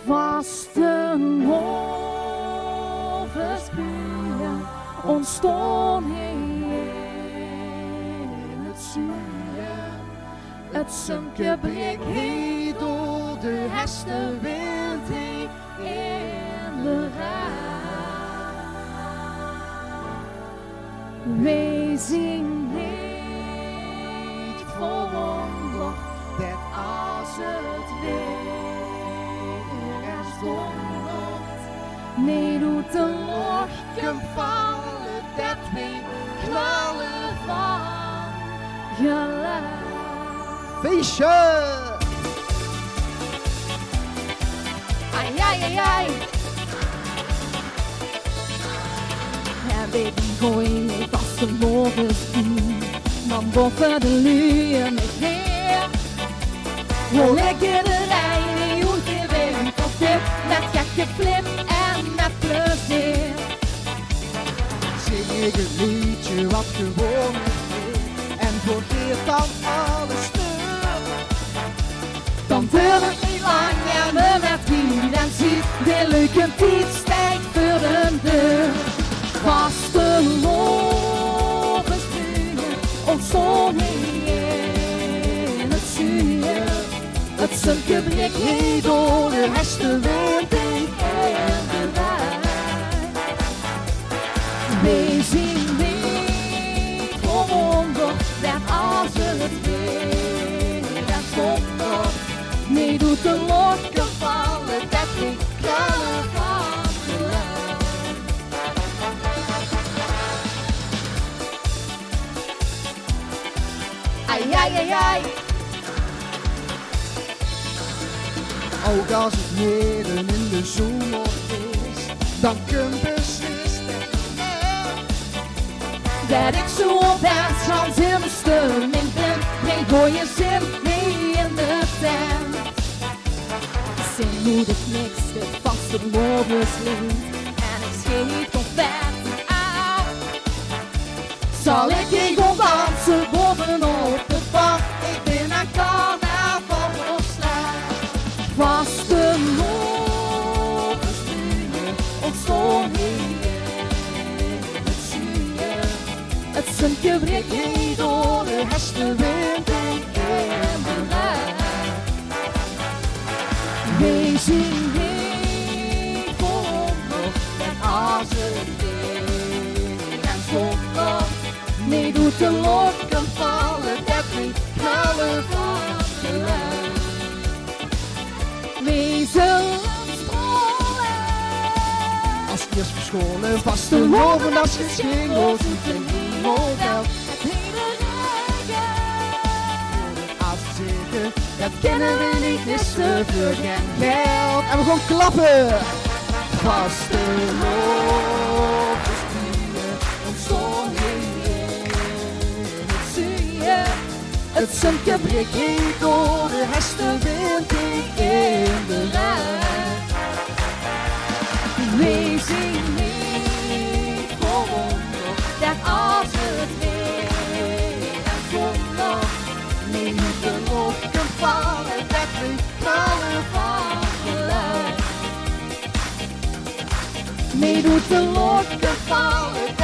Vastenaovesbuuje ontstond in het zuiden. Het zonke breek heen door de hestenwind heen in de raad. Wees niet verwonderd dat als het weer is dondert, nee doet de lucht vallen dat we knallen van geluid. Feestje! Ai, ai, ai, ai. Ja, baby, gooi me Vastenaovesbuuje, dan boven de luien met neer. Hoe lekker de rij, hoe je bent op dit, met gekke flip en met plezier. Zing ik een liedje wat gewoon is en vergeet dan alles stuk. Dan duurt het niet lang en we met wie en ziet de leuke tijd stijgt voor de deur. Vastenaovesbuuje ontstond in het zuiden. Het zonke breek heen door de hestenwind heen in de wijk. Wees niet verwonderd dat als het weer en zonder, nee doet de lucht vallen dat we knallen van geluid. Ai, ai, ai, ai. Ook als het midden in de zomer is, dan kun beslist dat ik zo op dans als in mijn stemming ben. Nee, gooi je zin mee in de tent. Zing moet ik niks, dit Vastenaoveslied. En ik scheet confetti aan. Zal ik hier gewoon dansen bovenop de bank? Ik ben aan Carnavalsuitzending. Vastenaovesbuuje ontstond in het zuiden. Het zonke breek heen door de hestenwind heen in de wijk. Wees niet verwonderd dat als het weer en zonder, nee doet de lucht vallen dat we knallen van geluid. Wees een scholen als eerst verscholen. Vastenaoven als je ging, los doet de model. Het hele als te zeggen, dat kennen we niet missen voor geen geld. en we gaan klappen! Vastenaovesbuuje ontstond in het zuiden. Het zonke breek heen door de hestenwind heen in de wijk. Wees niet verwonderd dat als het weer en zonder, nee niet de lucht vallen dat we knallen van geluid. Nee doet de lucht vallen